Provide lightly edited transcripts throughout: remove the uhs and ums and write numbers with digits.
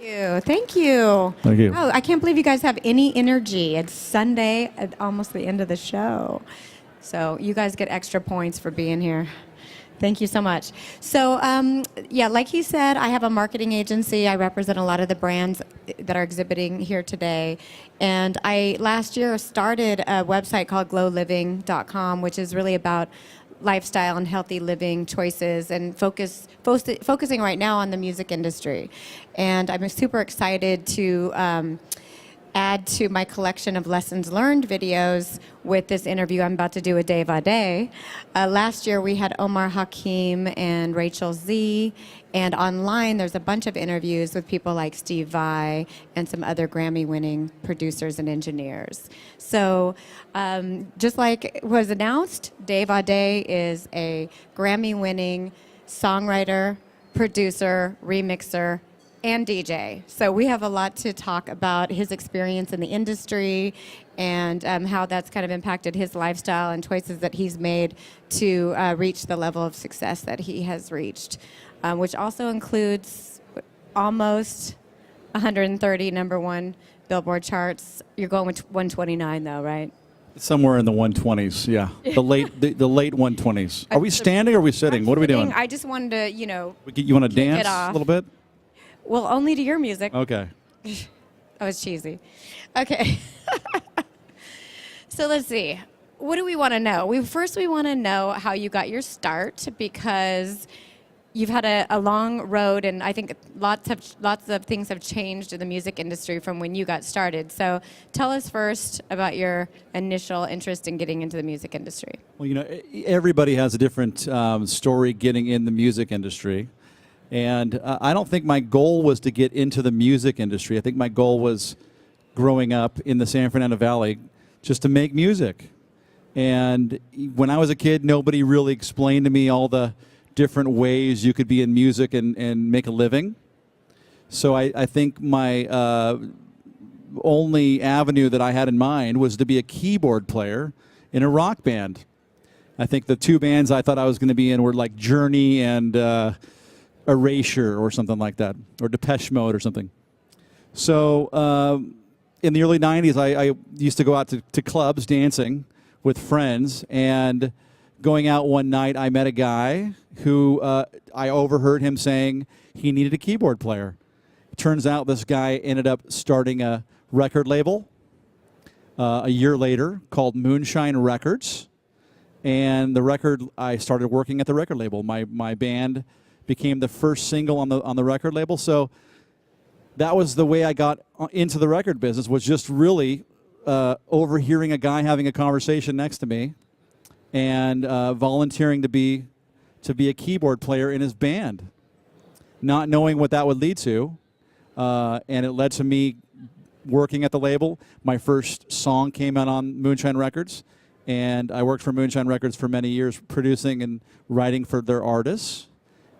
you. Thank you. Thank you. Oh, I can't believe you guys have any energy. It's Sunday at almost the end of the show. So you guys get extra points for being here. Thank you so much. So, yeah, like he said, I have a marketing agency. I represent a lot of the brands that are exhibiting here today. And I, last year, started a website called glowliving.com, which is really about lifestyle and healthy living choices and focusing right now on the music industry. And I'm super excited to add to my collection of lessons learned videos with this interview I'm about to do with Dave Aude. Last year we had Omar Hakim and Rachel Z, and online there's a bunch of interviews with people like Steve Vai and some other Grammy-winning producers and engineers. So just like was announced, Dave Aude is a Grammy-winning songwriter, producer, remixer, and DJ. So we have a lot to talk about his experience in the industry and how that's kind of impacted his lifestyle and choices that he's made to reach the level of success that he has reached, which also includes almost 130 number one Billboard charts. You're going with 129 though, right? Somewhere in the 120s, yeah. The late 120s. Are we standing or are we sitting? What are we doing? I just wanted to, you want to kick it dance off. a little bit? Well, only to your music. Okay. That was cheesy. Okay. So let's see. What do we want to know? We want to know how you got your start, because you've had a long road, and I think lots of things have changed in the music industry from when you got started. So tell us first about your initial interest in getting into the music industry. Well, everybody has a different story getting in the music industry. And I don't think my goal was to get into the music industry. I think my goal was, growing up in the San Fernando Valley, just to make music. And when I was a kid, nobody really explained to me all the different ways you could be in music and make a living. So I think my only avenue that I had in mind was to be a keyboard player in a rock band. I think the two bands I thought I was going to be in were like Journey and Erasure or something like that, or Depeche Mode or something. So in the early 90s, I used to go out to clubs dancing with friends, and going out one night, I met a guy who I overheard him saying he needed a keyboard player. It turns out this guy ended up starting a record label a year later called Moonshine Records, and I started working at the record label. My band became the first single on the record label. So that was the way I got into the record business, was just really overhearing a guy having a conversation next to me and volunteering to be a keyboard player in his band, not knowing what that would lead to. And it led to me working at the label. My first song came out on Moonshine Records, and I worked for Moonshine Records for many years, producing and writing for their artists.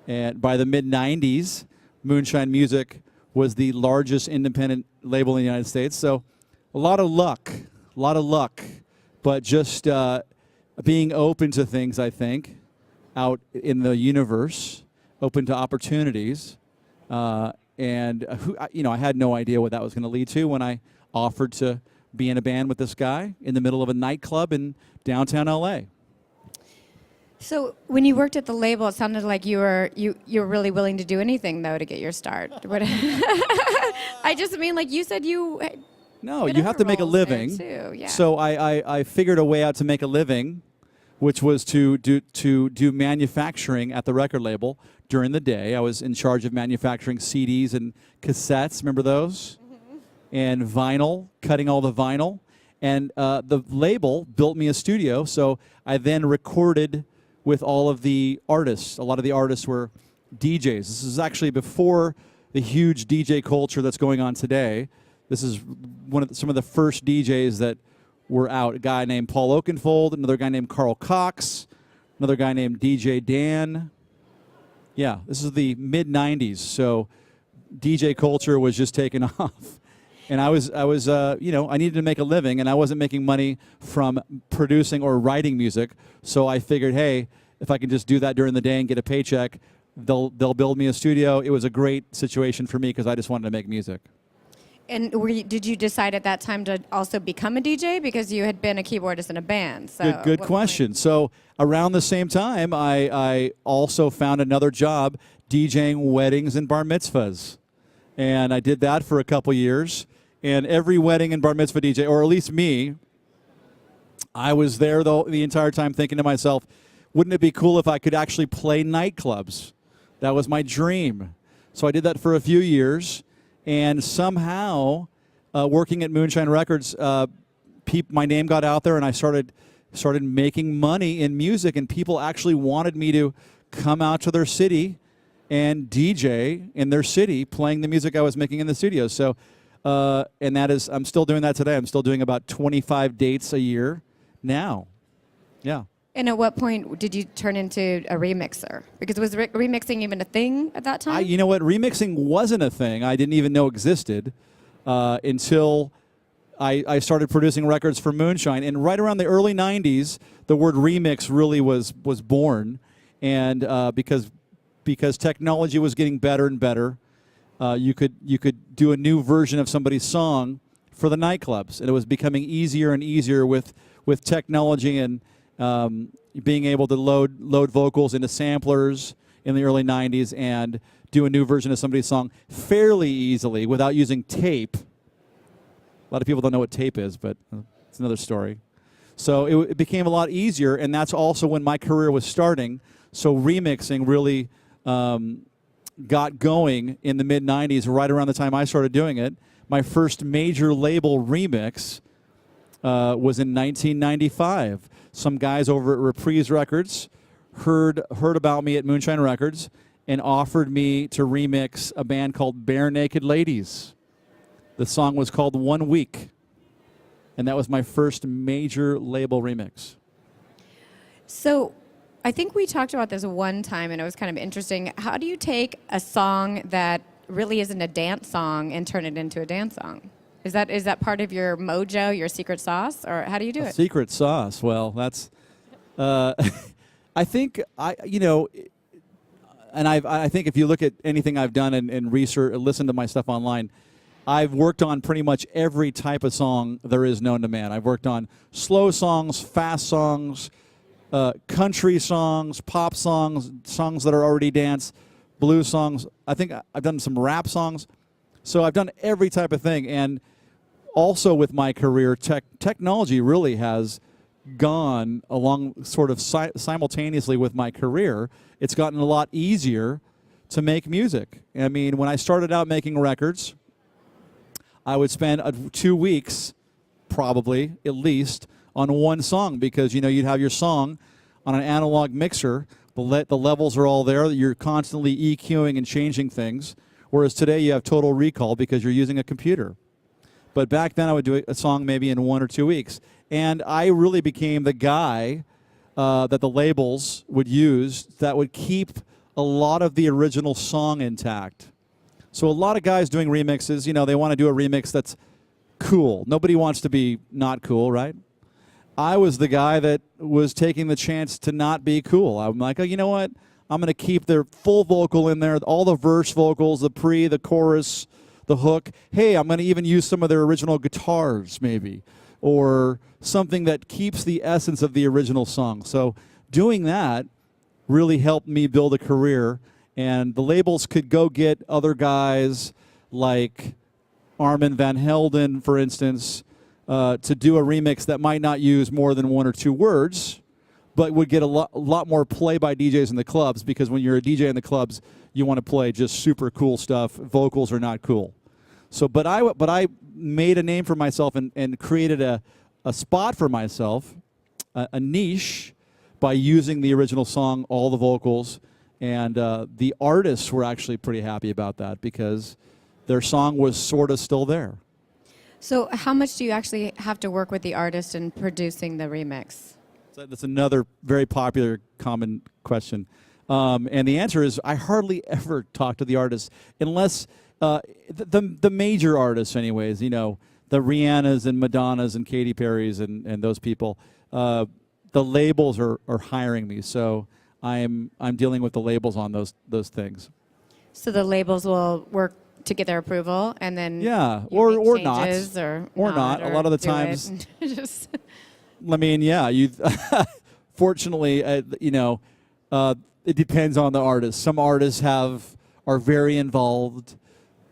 And by the mid-90s, Moonshine Music was the largest independent label in the United States. So a lot of luck, but just being open to things, I think, out in the universe, open to opportunities. I had no idea what that was going to lead to when I offered to be in a band with this guy in the middle of a nightclub in downtown LA. So when you worked at the label, it sounded like you were really willing to do anything, though, to get your start. I just mean, like you said, No, you have to make a living. Too, yeah. So I figured a way out to make a living, which was to do manufacturing at the record label during the day. I was in charge of manufacturing CDs and cassettes. Remember those? Mm-hmm. And vinyl, cutting all the vinyl. And the label built me a studio, so I then recorded with all of the artists. A lot of the artists were DJs. This is actually before the huge DJ culture that's going on today. This is some of the first DJs that were out. A guy named Paul Oakenfold, another guy named Carl Cox, another guy named DJ Dan. Yeah, this is the mid-90s, so DJ culture was just taking off. And I needed to make a living, and I wasn't making money from producing or writing music. So I figured, hey, if I can just do that during the day and get a paycheck, they'll build me a studio. It was a great situation for me because I just wanted to make music. And did you decide at that time to also become a DJ because you had been a keyboardist in a band? So Good question. So around the same time, I also found another job DJing weddings and bar mitzvahs. And I did that for a couple years. And every wedding and bar mitzvah DJ, or at least me, I was there the entire time thinking to myself, wouldn't it be cool if I could actually play nightclubs? That was my dream. So I did that for a few years. And somehow, working at Moonshine Records, my name got out there, and I started making money in music, and people actually wanted me to come out to their city and DJ in their city, playing the music I was making in the studio. So, and I'm still doing that today. I'm still doing about 25 dates a year now. Yeah. And at what point did you turn into a remixer? Because was remixing even a thing at that time? You know what? Remixing wasn't a thing. I didn't even know existed until I started producing records for Moonshine. And right around the early 90s, the word remix really was born. And because technology was getting better and better, you could do a new version of somebody's song for the nightclubs. And it was becoming easier and easier with technology and being able to load vocals into samplers in the early 90s and do a new version of somebody's song fairly easily without using tape. A lot of people don't know what tape is, but it's another story. So it became a lot easier, and that's also when my career was starting. So remixing really got going in the mid-90s, right around the time I started doing it. My first major label remix was in 1995. Some guys over at Reprise Records heard about me at Moonshine Records and offered me to remix a band called Bare Naked Ladies. The song was called 1 Week, and that was my first major label remix. So I think we talked about this one time, and it was kind of interesting. How do you take a song that really isn't a dance song and turn it into a dance song? Is that part of your mojo, your secret sauce, or how do you do it? Secret sauce. Well, that's. I think I think if you look at anything I've done and research, listen to my stuff online, I've worked on pretty much every type of song there is known to man. I've worked on slow songs, fast songs, country songs, pop songs, songs that are already dance, blues songs. I think I've done some rap songs. So I've done every type of thing. And also with my career, technology really has gone along sort of simultaneously with my career. It's gotten a lot easier to make music. I mean, when I started out making records, I would spend 2 weeks, probably, at least, on one song because, you'd have your song on an analog mixer. The levels are all there. You're constantly EQing and changing things. Whereas today you have total recall because you're using a computer. But back then I would do a song maybe in 1 or 2 weeks. And I really became the guy that the labels would use that would keep a lot of the original song intact. So a lot of guys doing remixes, they want to do a remix that's cool. Nobody wants to be not cool, right? I was the guy that was taking the chance to not be cool. I'm like, oh, you know what? I'm going to keep their full vocal in there, all the verse vocals, the chorus, the hook. Hey, I'm going to even use some of their original guitars maybe, or something that keeps the essence of the original song. So doing that really helped me build a career, and the labels could go get other guys like Armin van Helden, for instance, to do a remix that might not use more than 1 or 2 words, but would get a lot more play by DJs in the clubs, because when you're a DJ in the clubs, you want to play just super cool stuff. Vocals are not cool. So, but I made a name for myself and created a spot for myself, a niche, by using the original song, all the vocals, and the artists were actually pretty happy about that because their song was sort of still there. So how much do you actually have to work with the artist in producing the remix? So that's another very popular, common question. And the answer is I hardly ever talk to the artists unless the major artists anyways, the Rihannas and Madonnas and Katy Perrys and those people, the labels are hiring me. So I'm dealing with the labels on those things. So the labels will work to get their approval, and then Yeah, you or make not, changes or not. A lot of the do it times, and just I mean, yeah, you. Fortunately, it depends on the artist. Some artists are very involved,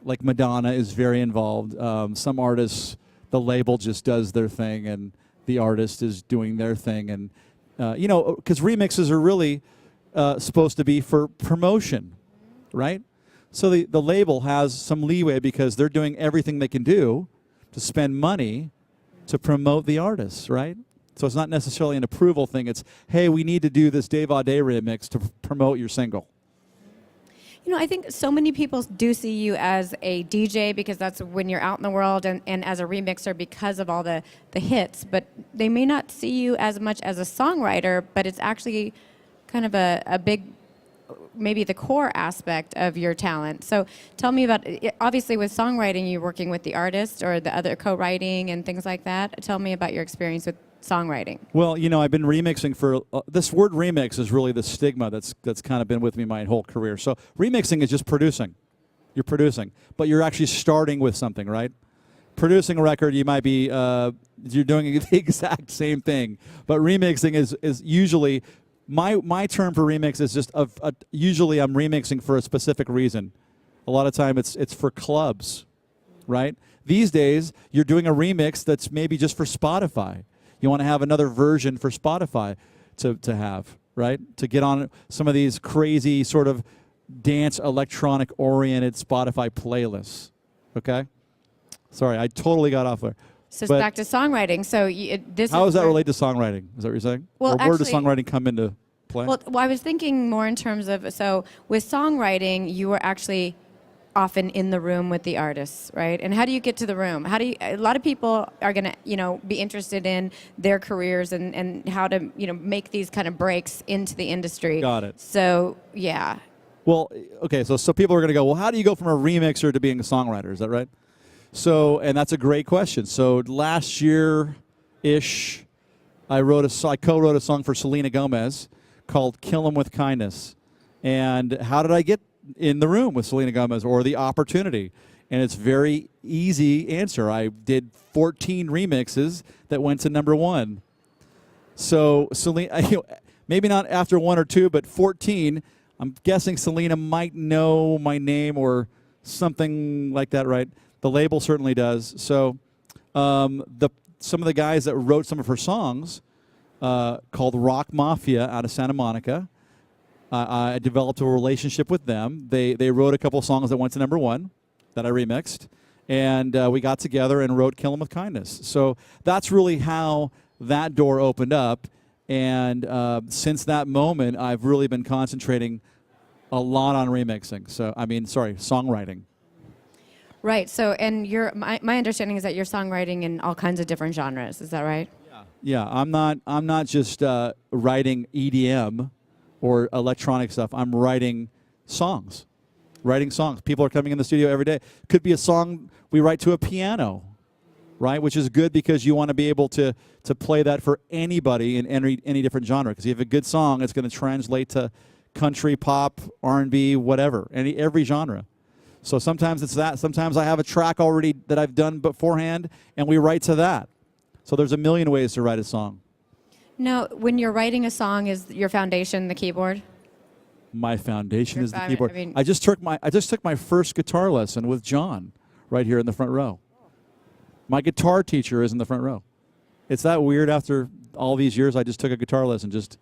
like Madonna is very involved. Some artists, the label just does their thing, and the artist is doing their thing, and because remixes are really supposed to be for promotion, right? So the label has some leeway because they're doing everything they can do to spend money to promote the artists, right? So it's not necessarily an approval thing. It's, hey, we need to do this Dave Aude remix to promote your single. I think so many people do see you as a DJ because that's when you're out in the world, and as a remixer because of all the hits, but they may not see you as much as a songwriter, but it's actually kind of a big, maybe the core aspect of your talent. So tell me about, obviously with songwriting, you're working with the artist or the other co-writing and things like that. Tell me about your experience with songwriting. Well, I've been remixing for this word remix is really the stigma that's kind of been with me my whole career. So remixing is just producing. You're producing, but you're actually starting with something, right? Producing a record, you might be you're doing the exact same thing, but remixing is usually my term for remix is just usually I'm remixing for a specific reason. A lot of time it's for clubs, right? These days you're doing a remix that's maybe just for Spotify. You want to have another version for Spotify to have, right? To get on some of these crazy sort of dance electronic-oriented Spotify playlists, okay? Sorry, I totally got off there. So it's back to songwriting. So how does that relate to songwriting? Is that what you're saying? Well, or where does songwriting come into play? Well, I was thinking more in terms of, so with songwriting, you were actually often in the room with the artists, right? And how do you get to the room? A lot of people are going to, be interested in their careers and how to, make these kind of breaks into the industry. Got it. So, yeah. Well, okay, so people are going to go, well, how do you go from a remixer to being a songwriter? Is that right? So, and that's a great question. So last year-ish, I co-wrote a song for Selena Gomez called Kill 'Em With Kindness. And how did I get in the room with Selena Gomez, or the opportunity? And it's very easy answer. I did 14 remixes that went to #1. So Selena, maybe not after 1 or 2, but 14. I'm guessing Selena might know my name or something like that, right? The label certainly does. So some of the guys that wrote some of her songs, called Rock Mafia out of Santa Monica, I developed a relationship with them. They wrote a couple songs that went to #1 that I remixed, and we got together and wrote Kill 'Em With Kindness. So that's really how that door opened up, and since that moment, I've really been concentrating a lot on remixing. So, songwriting. Right. So, and my understanding is that you're songwriting in all kinds of different genres. Is that right? Yeah. I'm not just writing EDM or electronic stuff. I'm writing songs. People are coming in the studio every day. Could be a song we write to a piano, right? Which is good because you want to be able to play that for anybody in any different genre. Because if you have a good song, it's going to translate to country, pop, R&B, whatever, every genre. So sometimes it's that. Sometimes I have a track already that I've done beforehand, and we write to that. So there's a million ways to write a song. Now, when you're writing a song, is your foundation the keyboard? My foundation is the keyboard. I just took my first guitar lesson with John right here in the front row. My guitar teacher is in the front row. It's that weird after all these years. I just took a guitar lesson just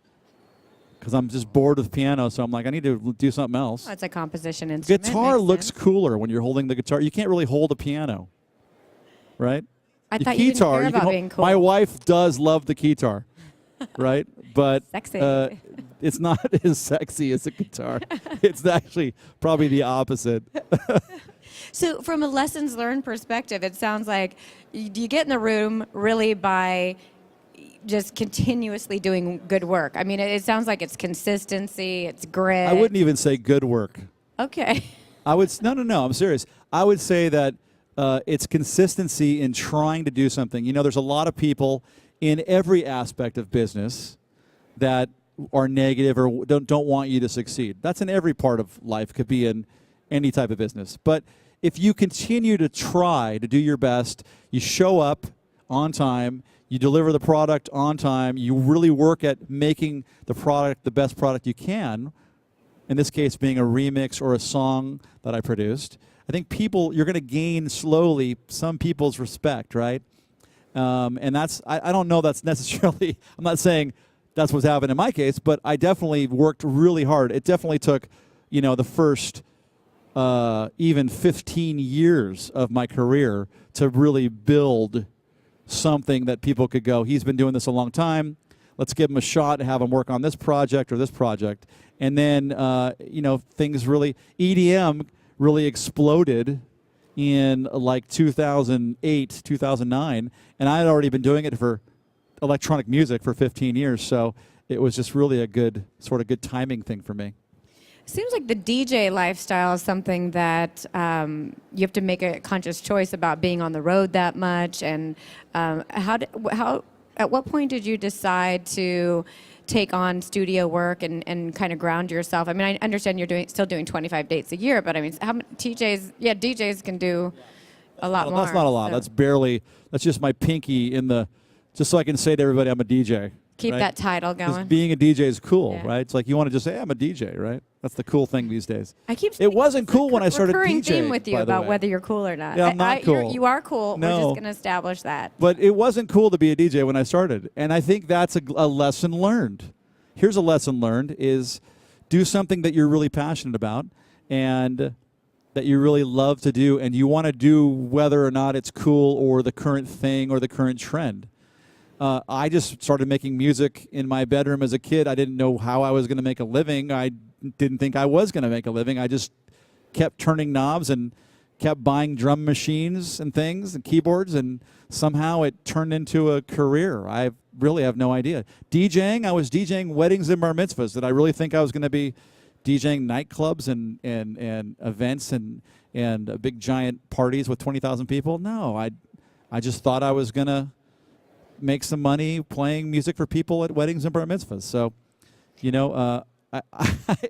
because I'm just bored with piano. So I'm like, I need to do something else. That's a composition instrument. Guitar looks cooler when you're holding the guitar. You can't really hold a piano, right? I thought you didn't care about being cool. My wife does love the guitar, right? But sexy. It's not as sexy as a guitar. It's actually probably the opposite. So from a lessons learned perspective, it sounds like you get in the room really by just continuously doing good work. I mean, it sounds like it's consistency, it's grit. I wouldn't even say good work. Okay. No, I'm serious. I would say that it's consistency in trying to do something. There's a lot of people in every aspect of business that are negative or don't want you to succeed. That's in every part of life. Could be in any type of business. But if you continue to try to do your best, you show up on time, you deliver the product on time, you really work at making the product the best product you can, in this case being a remix or a song that I produced, I think you're going to gain slowly some people's respect, right? And that's, I don't know that's necessarily, I'm not saying that's what's happened in my case, but I definitely worked really hard. It definitely took, the first even 15 years of my career to really build something that people could go, he's been doing this a long time, let's give him a shot and have him work on this project or this project. And then, things really, EDM really exploded in like 2008, 2009, and I had already been doing it for electronic music for 15 years, so it was just really a good timing thing for me. Seems like the DJ lifestyle is something that you have to make a conscious choice about being on the road that much. And at what point did you decide to take on studio work and kind of ground yourself? I mean, I understand you're still doing 25 dates a year, but I mean, how many DJs can do a lot more. That's not a lot. So. That's just my pinky just so I can say to everybody I'm a DJ. Keep right? that title going. Because being a DJ is cool, Yeah. right? It's like you want to just say, I'm a DJ, right? That's the cool thing these days. It wasn't cool when I started recurring DJing, theme with you by the about way. whether you're cool or not. Yeah, I'm not cool. You are cool. No. We're just going to establish that. But it wasn't cool to be a DJ when I started. And I think that's a lesson learned. Here's a lesson learned is do something that you're really passionate about and that you really love to do and you want to do whether or not it's cool or the current thing or the current trend. I just started making music in my bedroom as a kid. I didn't know how I was going to make a living. I didn't think I was going to make a living. I just kept turning knobs and kept buying drum machines and things and keyboards, and somehow it turned into a career. I really have no idea. DJing, I was DJing weddings and bar mitzvahs. Did I really think I was going to be DJing nightclubs and events and big giant parties with 20,000 people? No, I just thought I was going to make some money playing music for people at weddings and bar mitzvahs. So,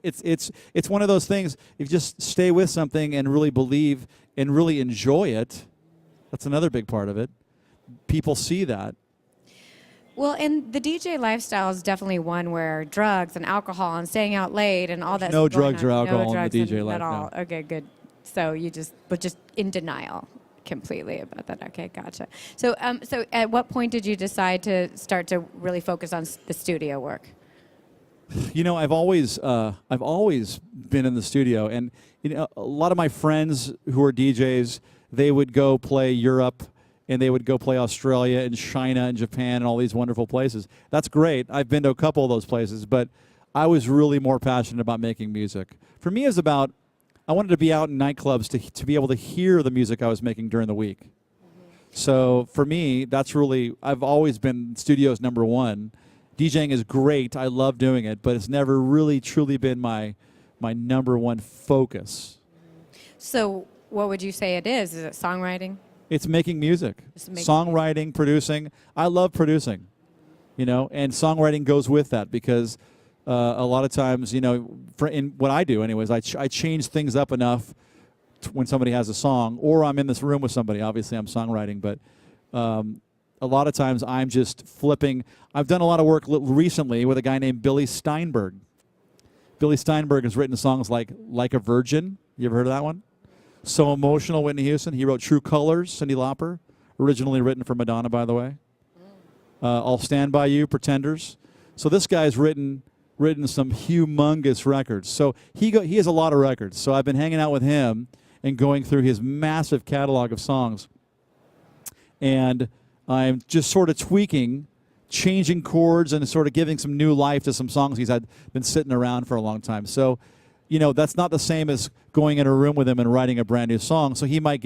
it's one of those things. If you just stay with something and really believe and really enjoy it, that's another big part of it. People see that. Well, and the DJ lifestyle is definitely one where drugs and alcohol and staying out late and all that. No stuff going drugs or on. alcohol No in drugs the DJ life. at all. No. Okay, good. So you were just in denial completely about that. Okay, gotcha. So, so at what point did you decide to start to really focus on the studio work? I've always been in the studio, and a lot of my friends who are DJs, they would go play Europe, and they would go play Australia and China and Japan and all these wonderful places. That's great. I've been to a couple of those places, but I was really more passionate about making music. For me, it's about I wanted to be out in nightclubs to be able to hear the music I was making during the week. So for me, that's really, I've always been studio's number one. DJing is great. I love doing it, but it's never really truly been my number one focus. So what would you say it is? Is it songwriting? It's making music. Songwriting, producing. I love producing, and songwriting goes with that because a lot of times, in what I do anyways, I change things up enough when somebody has a song, or I'm in this room with somebody. Obviously, I'm songwriting, but a lot of times I'm just flipping. I've done a lot of work recently with a guy named Billy Steinberg. Billy Steinberg has written songs like a Virgin. You ever heard of that one? So Emotional, Whitney Houston. He wrote True Colors, Cyndi Lauper, originally written for Madonna, by the way. I'll Stand By You, Pretenders. So this guy's written some humongous records. So he has a lot of records. So I've been hanging out with him and going through his massive catalog of songs. And I'm just sort of tweaking, changing chords, and sort of giving some new life to some songs he's had been sitting around for a long time. So, that's not the same as going in a room with him and writing a brand new song. So he might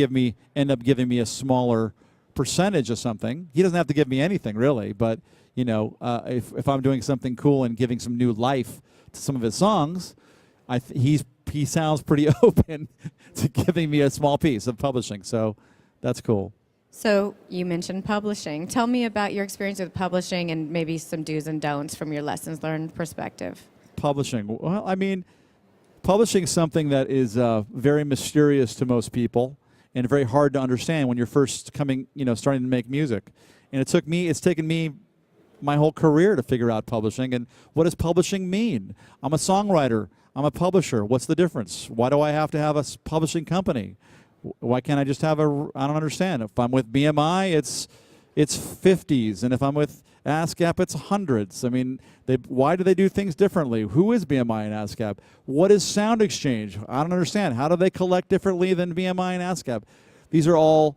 end up giving me a smaller percentage of something. He doesn't have to give me anything really, but if I'm doing something cool and giving some new life to some of his songs, he sounds pretty open to giving me a small piece of publishing. So that's cool. So you mentioned publishing. Tell me about your experience with publishing and maybe some do's and don'ts from your lessons learned perspective. Publishing. Well, I mean, publishing is something that is very mysterious to most people and very hard to understand when you're first starting to make music. And it's taken me my whole career to figure out publishing. And what does publishing mean? I'm a songwriter. I'm a publisher. What's the difference? Why do I have to have a publishing company? Why can't I just have I don't understand. If I'm with BMI, it's 50s. And if I'm with ASCAP, it's hundreds. I mean, why do they do things differently? Who is BMI and ASCAP? What is Sound Exchange? I don't understand. How do they collect differently than BMI and ASCAP? These are all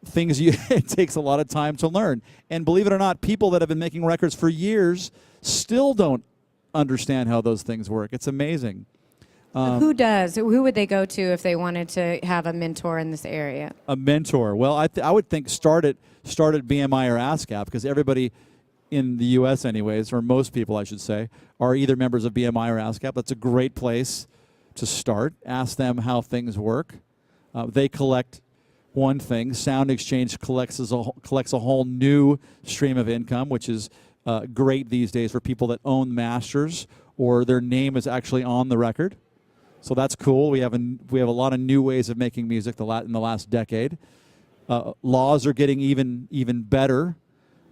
things it takes a lot of time to learn. And believe it or not, people that have been making records for years still don't understand how those things work. It's amazing. Who does? Who would they go to if they wanted to have a mentor in this area? A mentor. Well, I would think start at BMI or ASCAP, because everybody in the U.S. anyways, or most people I should say, are either members of BMI or ASCAP. That's a great place to start. Ask them how things work. They collect one thing. Sound Exchange collects a whole new stream of income, which is great these days for people that own masters or their name is actually on the record. So that's cool. We have a lot of new ways of making music in the last decade. Laws are getting even better.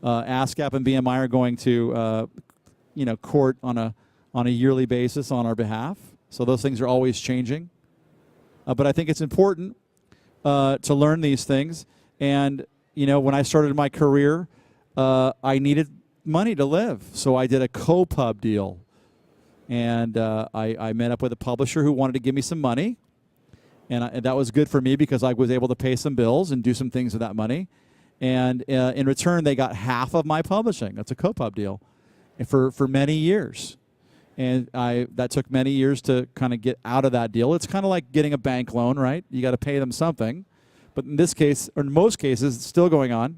ASCAP and BMI are going to court on a yearly basis on our behalf. So those things are always changing. But I think it's important to learn these things. And when I started my career, I needed money to live, so I did a co-pub deal. And I met up with a publisher who wanted to give me some money. And that was good for me because I was able to pay some bills and do some things with that money. And in return, they got half of my publishing. That's a co-pub deal for many years. And that took many years to kind of get out of that deal. It's kind of like getting a bank loan, right? You got to pay them something. But in this case, or in most cases, it's still going on.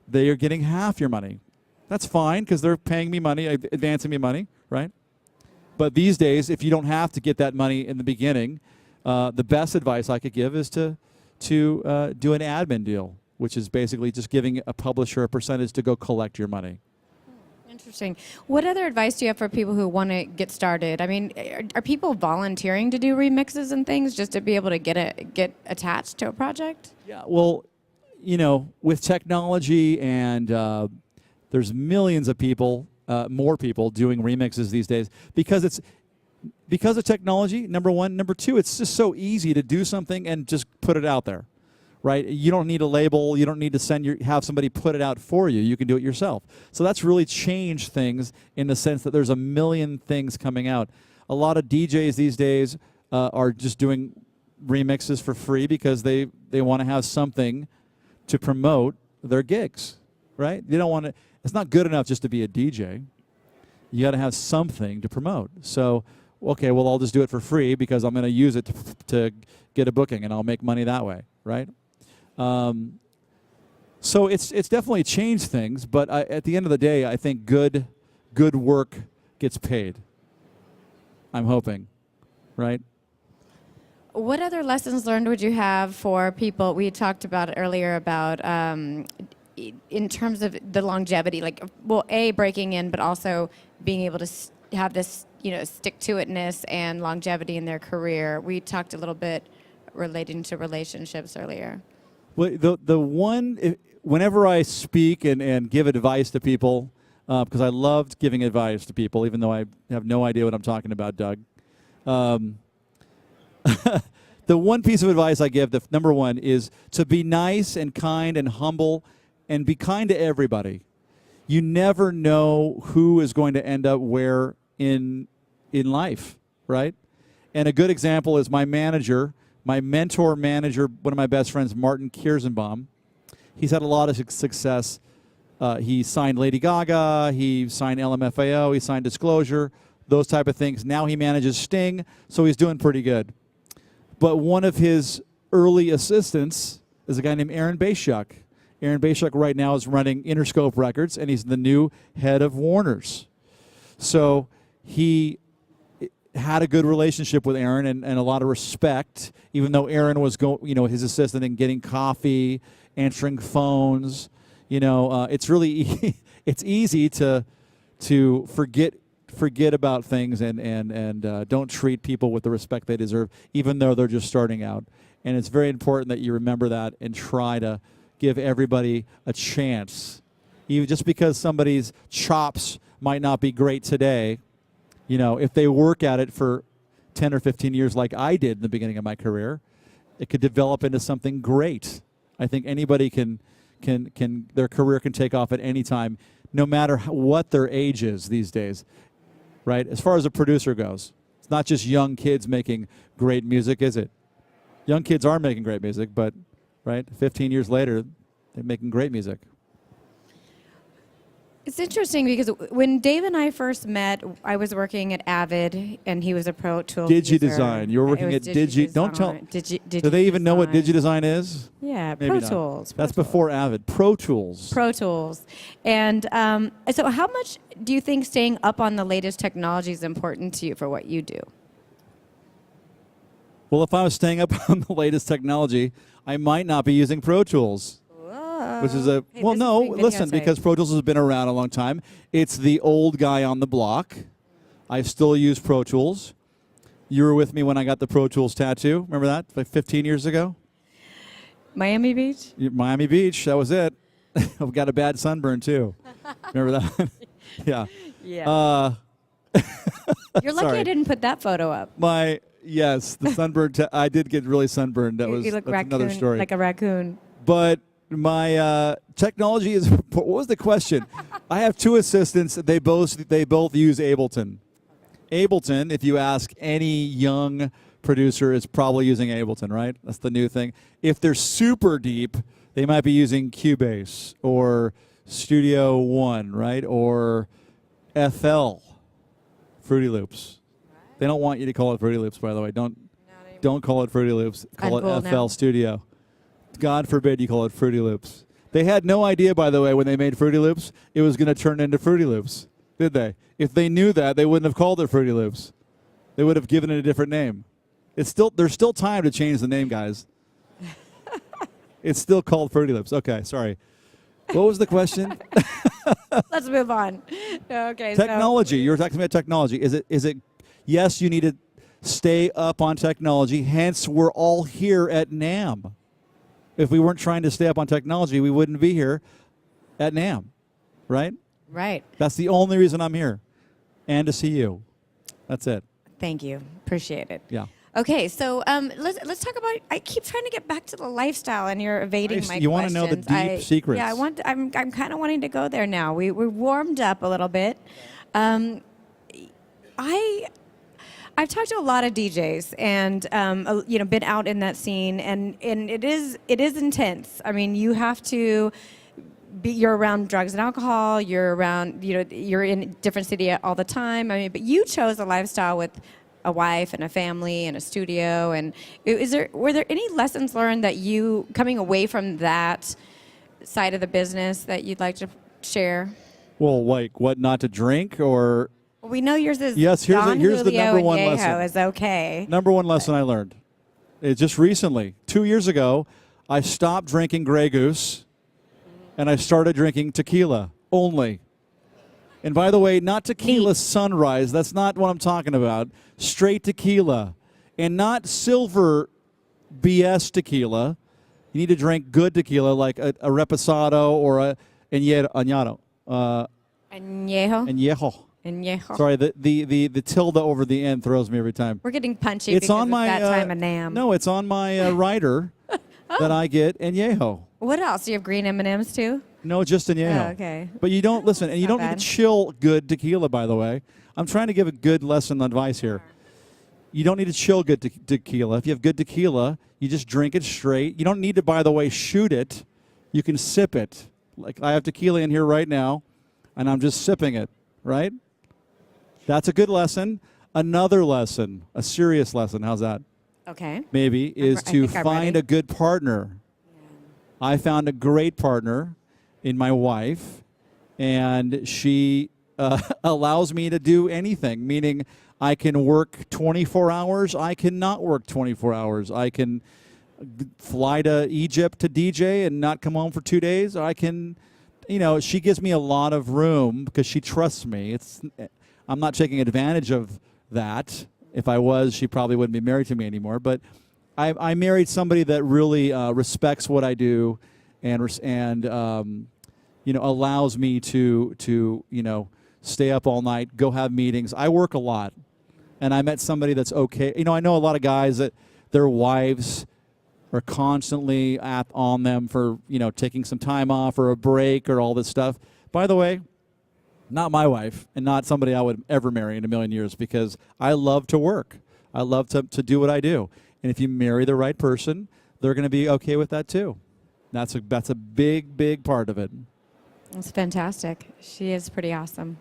They are getting half your money. That's fine because they're paying me money, advancing me money, right? But these days, if you don't have to get that money in the beginning, the best advice I could give is to do an admin deal, which is basically just giving a publisher a percentage to go collect your money. Interesting. What other advice do you have for people who want to get started? I mean, are people volunteering to do remixes and things just to be able to get attached to a project? Yeah, well, with technology and there's millions of people, more people doing remixes these days because of technology, number one. Number two, it's just so easy to do something and just put it out there, right? You don't need a label. You don't need to have somebody put it out for you. You can do it yourself. So that's really changed things in the sense that there's a million things coming out. A lot of DJs these days are just doing remixes for free because they want to have something to promote their gigs, right? They don't want to. It's not good enough just to be a DJ. You got to have something to promote. So, okay, well, I'll just do it for free because I'm going to use it to get a booking, and I'll make money that way, right? So it's definitely changed things, but at the end of the day, I think good work gets paid. I'm hoping, right? What other lessons learned would you have for people? We talked about earlier about in terms of the longevity, like, well, breaking in, but also being able to have this, stick-to-itness and longevity in their career. We talked a little bit relating to relationships earlier. Well, whenever I speak and give advice to people, because I loved giving advice to people, even though I have no idea what I'm talking about, Doug. The one piece of advice I give, number one, is to be nice and kind and humble and be kind to everybody. You never know who is going to end up where in life, right? And a good example is my mentor manager, one of my best friends, Martin Kierzenbaum. He's had a lot of success. He signed Lady Gaga, he signed LMFAO, he signed Disclosure, those type of things. Now he manages Sting, so he's doing pretty good. But one of his early assistants is a guy named Aaron Bashuk. Aaron Bashuk right now is running Interscope Records, and he's the new head of Warner's. So he had a good relationship with Aaron and a lot of respect, even though Aaron was his assistant and getting coffee, answering phones. It's really it's easy to forget about things and don't treat people with the respect they deserve, even though they're just starting out. And it's very important that you remember that and try to give everybody a chance. Even just because somebody's chops might not be great today, if they work at it for 10 or 15 years like I did in the beginning of my career, it could develop into something great. I think anybody can their career can take off at any time, no matter what their age is these days, right? As far as a producer goes, it's not just young kids making great music, is it? Young kids are making great music, but, right, 15 years later, they're making great music. It's interesting because when Dave and I first met, I was working at Avid, and he was a Pro Tools DigiDesign. You were working at Digi. Don't tell. Do they even know what DigiDesign is? Yeah, Maybe Pro Tools. That's before Avid. Pro Tools. Pro Tools. And so how much do you think staying up on the latest technology is important to you for what you do? Well, if I was staying up on the latest technology, I might not be using Pro Tools. Which is listen, because Pro Tools has been around a long time. It's the old guy on the block. I still use Pro Tools. You were with me when I got the Pro Tools tattoo. Remember that? Like 15 years ago? Miami Beach? Miami Beach, that was it. I've got a bad sunburn, too. Remember that? Yeah. Yeah. You're lucky I didn't put that photo up. Yes, the sunburn. I did get really sunburned. That's another story. Like a raccoon. But my technology is. What was the question? I have two assistants. They both use Ableton. Ableton, if you ask any young producer, is probably using Ableton, right? That's the new thing. If they're super deep, they might be using Cubase or Studio One, right? Or FL, Fruity Loops. They don't want you to call it Fruity Loops, by the way. Don't call it Fruity Loops. Call it FL now. Studio. God forbid you call it Fruity Loops. They had no idea, by the way, when they made Fruity Loops, it was going to turn into Fruity Loops, did they? If they knew that, they wouldn't have called it Fruity Loops. They would have given it a different name. There's still time to change the name, guys. It's still called Fruity Loops. Okay, sorry. What was the question? Let's move on. Okay. Technology. You were talking about technology. Is it? Yes, you need to stay up on technology. Hence, we're all here at NAMM. If we weren't trying to stay up on technology, we wouldn't be here at NAMM, right? Right. That's the only reason I'm here, and to see you. That's it. Thank you. Appreciate it. Yeah. Okay, so let's talk about. I keep trying to get back to the lifestyle, and you're evading my questions. You want to know the deep secrets? Yeah, I'm kind of wanting to go there now. We're warmed up a little bit. I've talked to a lot of DJs and been out in that scene, and it is intense. I mean, you have to you're around drugs and alcohol. You're around you're in a different city all the time. I mean, but you chose a lifestyle with a wife and a family and a studio. And were there any lessons learned that you coming away from that side of the business that you'd like to share? Well, like what not to drink or. We know yours is yes. Here's the number one Yeho lesson. Is okay. Number one lesson I learned. Just recently, 2 years ago, I stopped drinking Grey Goose, and I started drinking tequila only. And by the way, not tequila sunrise. That's not what I'm talking about. Straight tequila, and not silver BS tequila. You need to drink good tequila, like a reposado or a añejo. Añejo. Sorry, the tilde over the end throws me every time. We're getting punchy because it's that time of NAMM. No, it's on my rider that I get añejo. What else? Do you have green M&Ms too? No, just añejo. Oh, okay. But you don't listen, and you don't need to chill good tequila, by the way. I'm trying to give a good lesson advice here. You don't need to chill good tequila. If you have good tequila, you just drink it straight. You don't need to, by the way, shoot it. You can sip it. Like I have tequila in here right now, and I'm just sipping it, right? That's a good lesson. Another lesson, a serious lesson, how's that? Okay. Maybe, is to find a good partner. Yeah. I found a great partner in my wife, and she allows me to do anything, meaning I can work 24 hours. I cannot work 24 hours. I can fly to Egypt to DJ and not come home for 2 days. I can, she gives me a lot of room because she trusts me. I'm not taking advantage of that. If I was, she probably wouldn't be married to me anymore. But I married somebody that really respects what I do and allows me to stay up all night, go have meetings. I work a lot. And I met somebody that's okay. I know a lot of guys that their wives are constantly on them for, taking some time off or a break or all this stuff. By the way, not my wife and not somebody I would ever marry in a million years because I love to work. I love to do what I do. And if you marry the right person, they're going to be okay with that too. That's a big, big part of it. That's fantastic. She is pretty awesome.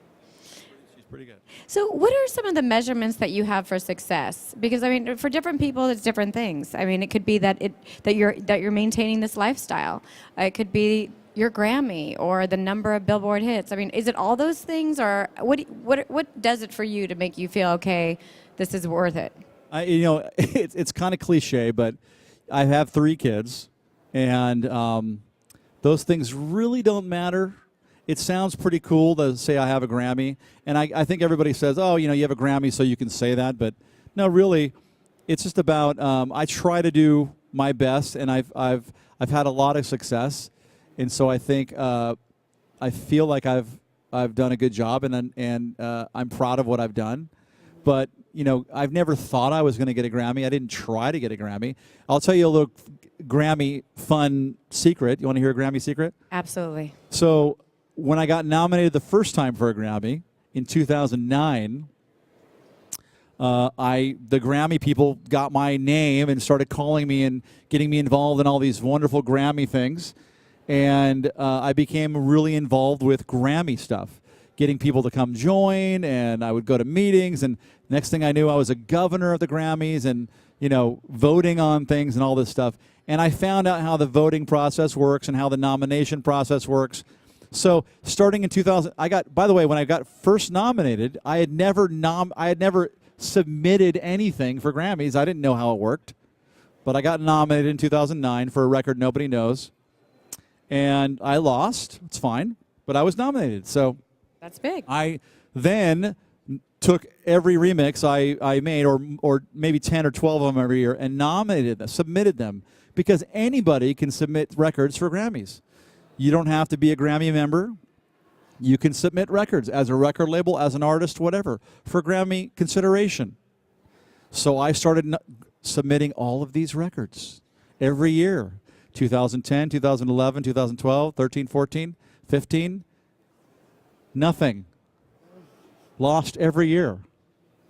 Pretty good. So what are some of the measurements that you have for success? Because for different people it's different things. it could be that you're maintaining this lifestyle. It could be your Grammy or the number of Billboard hits. Is it all those things, or what does it for you to make you feel okay, this is worth it? It's kind of cliche, but I have 3 kids and those things really don't matter. It sounds pretty cool to say I have a Grammy, and I think everybody says, oh, you have a Grammy so you can say that, but no, really, it's just about I try to do my best, and I've had a lot of success, and so I think I feel like I've done a good job, and I'm proud of what I've done, but I've never thought I was going to get a Grammy. I didn't try to get a Grammy. I'll tell you a little Grammy fun secret. You want to hear a Grammy secret? Absolutely. So when I got nominated the first time for a Grammy in 2009, the Grammy people got my name and started calling me and getting me involved in all these wonderful Grammy things. And I became really involved with Grammy stuff, getting people to come join, and I would go to meetings, and next thing I knew, I was a governor of the Grammys and, voting on things and all this stuff. And I found out how the voting process works and how the nomination process works. So starting in 2000, by the way, when I got first nominated, I had never submitted anything for Grammys. I didn't know how it worked. But I got nominated in 2009 for a record nobody knows. And I lost. It's fine. But I was nominated. So that's big. I then took every remix I made, or maybe 10 or 12 of them every year, and nominated them, submitted them, because anybody can submit records for Grammys. You don't have to be a Grammy member. You can submit records as a record label, as an artist, whatever, for Grammy consideration. So I started submitting all of these records every year. 2010, 2011, 2012, 13, 14, 15. Nothing. Lost every year.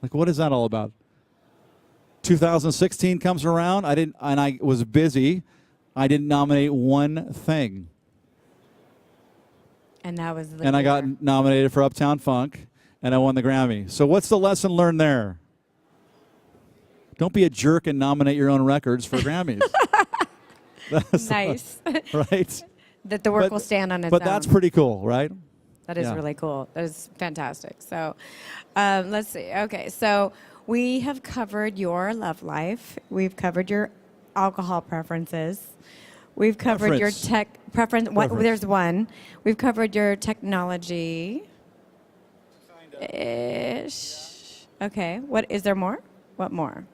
Like, what is that all about? 2016 comes around. I was busy. I didn't nominate one thing. And that was I got nominated for Uptown Funk, and I won the Grammy. So what's the lesson learned there? Don't be a jerk and nominate your own records for Grammys. Nice. Right? That the work will stand on its own. But that's pretty cool, right? That is really cool. That is fantastic. So let's see. Okay, so we have covered your love life. We've covered your alcohol preferences. We've covered your tech preference. There's one. We've covered your technology. Ish. Okay. What is there more? What more?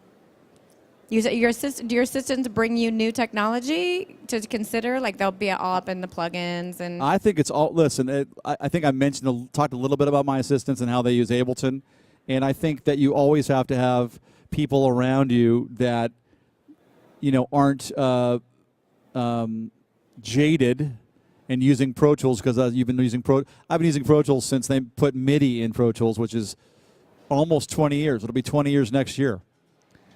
Do your assistants bring you new technology to consider? Like they'll be all up in the plugins and. I think it's all. Listen, I think I talked a little bit about my assistants and how they use Ableton, and I think that you always have to have people around you that, aren't. Jaded and using Pro Tools, because I've been using Pro Tools since they put MIDI in Pro Tools, which is almost 20 years. It'll be 20 years next year.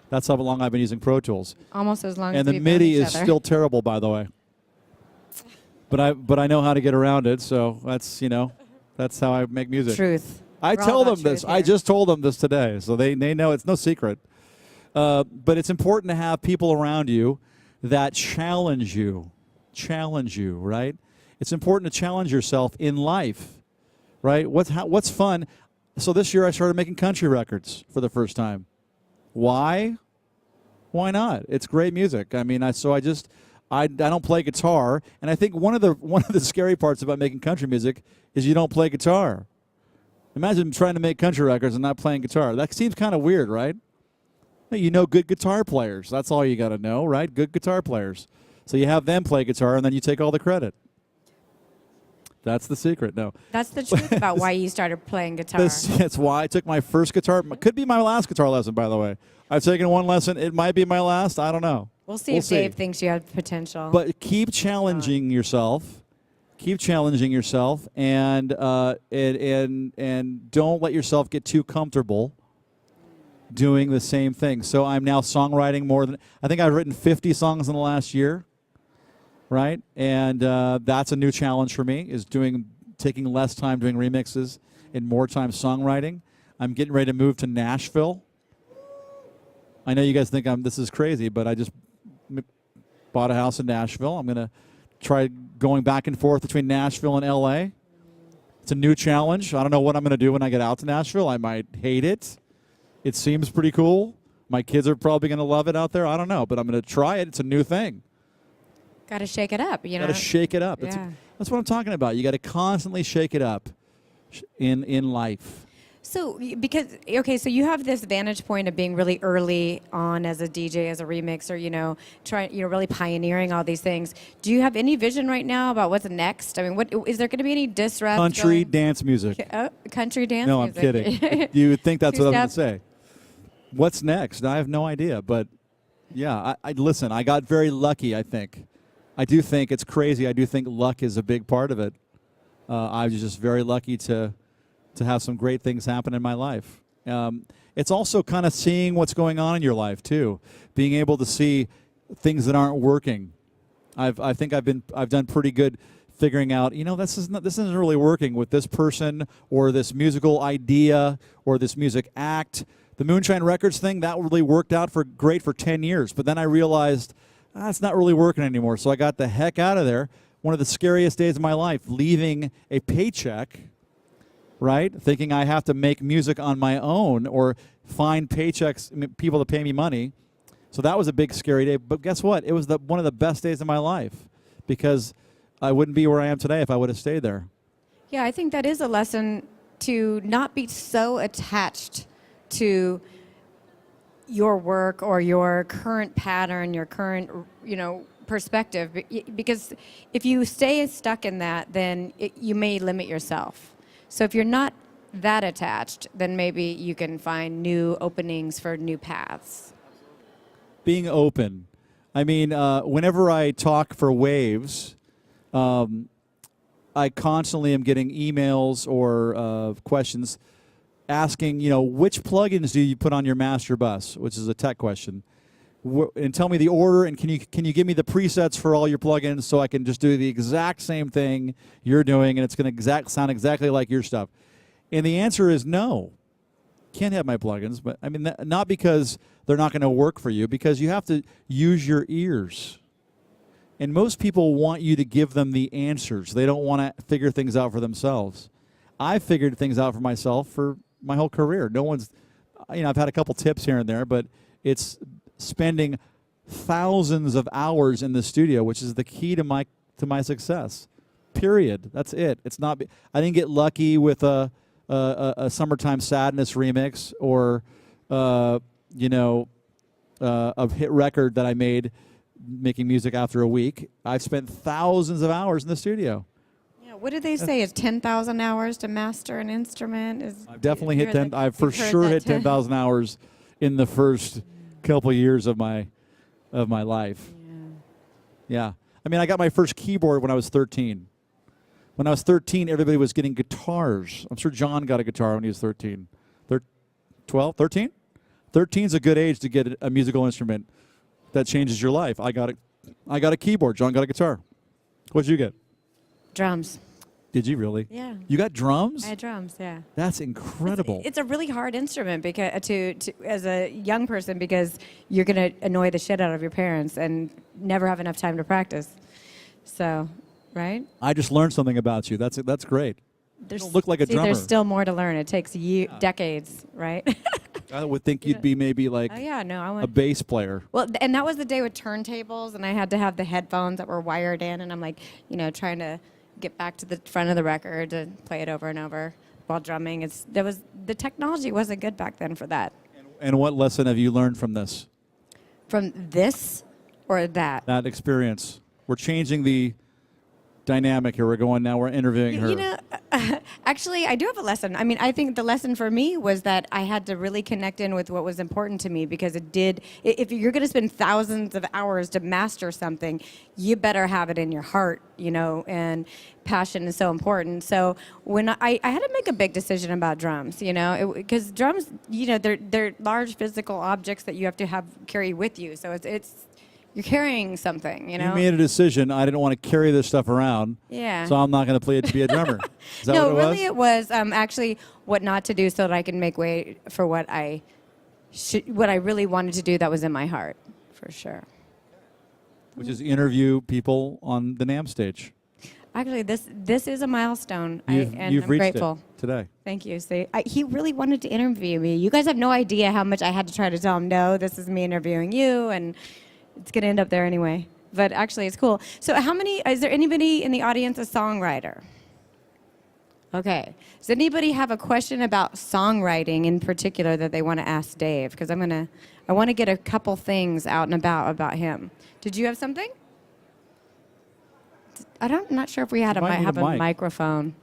That's how long I've been using Pro Tools. Almost as long and as the MIDI is still terrible, by the way. But I know how to get around it, so that's how I make music. Truth. I tell them this. I just told them this today, so they know it's no secret. But it's important to have people around you that challenge you, right? It's important to challenge yourself in life, right? What's fun? So this year I started making country records for the first time. Why? Why not? It's great music. I mean, I don't play guitar, and I think one of the scary parts about making country music is you don't play guitar. Imagine trying to make country records and not playing guitar. That seems kind of weird, right? You know good guitar players. That's all you got to know, right? Good guitar players. So you have them play guitar, and then you take all the credit. That's the secret. No. That's the truth about why you started playing guitar. That's why I took my first guitar. Could be my last guitar lesson, by the way. I've taken one lesson. It might be my last. I don't know. We'll see if Dave thinks you have potential. But keep challenging yourself. Keep challenging yourself, and don't let yourself get too comfortable doing the same thing. So I'm now songwriting more than, I think I've written 50 songs in the last year, right? And that's a new challenge for me, is taking less time doing remixes and more time songwriting. I'm getting ready to move to Nashville. I know you guys think this is crazy, but I just bought a house in Nashville. I'm going to try going back and forth between Nashville and L.A. It's a new challenge. I don't know what I'm going to do when I get out to Nashville. I might hate it. It seems pretty cool. My kids are probably going to love it out there. I don't know, but I'm going to try it. It's a new thing. Got to shake it up, you know. Got to shake it up. Yeah. That's what I'm talking about. You got to constantly shake it up in life. So, so you have this vantage point of being really early on as a DJ, as a remixer, really pioneering all these things. Do you have any vision right now about what's next? I mean, what is there going to be any disrupt? Country dance music. Country dance music. No, I'm kidding. You would think that's what I was going to say. What's next? I have no idea. But, yeah, listen, I got very lucky, I think. I do think it's crazy. I do think luck is a big part of it. I was just very lucky to have some great things happen in my life. It's also kind of seeing what's going on in your life too, being able to see things that aren't working. I think I've done pretty good figuring out, this isn't really working with this person or this musical idea or this music act. The Moonshine Records thing, that really worked out great for 10 years, but then I realized it's not really working anymore. So I got the heck out of there. One of the scariest days of my life, leaving a paycheck, right? Thinking I have to make music on my own or find paychecks, people to pay me money. So that was a big, scary day. But guess what? It was one of the best days of my life because I wouldn't be where I am today if I would have stayed there. Yeah, I think that is a lesson to not be so attached to your work or your current pattern, your current, perspective. Because if you stay stuck in that, then you may limit yourself. So if you're not that attached, then maybe you can find new openings for new paths. Being open. I mean, whenever I talk for Waves, I constantly am getting emails or questions asking, which plugins do you put on your master bus, which is a tech question. And tell me the order, and can you give me the presets for all your plugins so I can just do the exact same thing you're doing, and it's going to sound exactly like your stuff? And the answer is no. Can't have my plugins, but I mean, not because they're not going to work for you, because you have to use your ears. And most people want you to give them the answers. They don't want to figure things out for themselves. I figured things out for myself for my whole career. No one's, I've had a couple tips here and there, but it's spending thousands of hours in the studio, which is the key to my success. Period. That's it. It's not. I didn't get lucky with a Summertime Sadness remix or a hit record that I made making music after a week. I've spent thousands of hours in the studio. Yeah. What did they say? Is 10,000 hours to master an instrument? I've definitely hit 10. I've for sure hit 10,000 hours in the first couple years of my life. Yeah. I mean, I got my first keyboard when I was 13. When I was 13, everybody was getting guitars. I'm sure John got a guitar when he was 13. 12, 13? 13 is a good age to get a musical instrument that changes your life. I got a keyboard. John got a guitar. What'd you get? Drums. Did you really? Yeah. You got drums? I had drums, yeah. That's incredible. It's a really hard instrument because to as a young person because you're going to annoy the shit out of your parents and never have enough time to practice. So, right? I just learned something about you. That's great. There's, don't look like a drummer. There's still more to learn. It takes decades, right? I would think you'd be maybe like Oh yeah, no, I a went. bass player. Well, and that was the day with turntables, and I had to have the headphones that were wired in, and I'm like, trying to get back to the front of the record to play it over and over while drumming. The technology wasn't good back then for that. And what lesson have you learned from this? From this or that? That experience. We're changing the dynamic here. We're interviewing her. Actually, I do have a lesson. I mean, I think the lesson for me was that I had to really connect in with what was important to me, because if you're going to spend thousands of hours to master something, you better have it in your heart, and passion is so important. So when I had to make a big decision about drums, because drums, they're large physical objects that you have to carry with you. So you're carrying something, You made a decision. I didn't want to carry this stuff around. Yeah. So I'm not going to play it to be a drummer. Is that No, what it really, it was actually what not to do, so that I can make way for what I really wanted to do that was in my heart, for sure. Which is interview people on the NAMM stage. Actually, this is a milestone, You've I'm reached grateful. it today. Thank you. He really wanted to interview me. You guys have no idea how much I had to try to tell him, no, this is me interviewing you, and it's going to end up there anyway. But actually, it's cool. So is there anybody in the audience a songwriter? Okay. Does anybody have a question about songwriting in particular that they want to ask Dave? Because I want to get a couple things out and about him. Did you have something? I'm not sure if we have a microphone.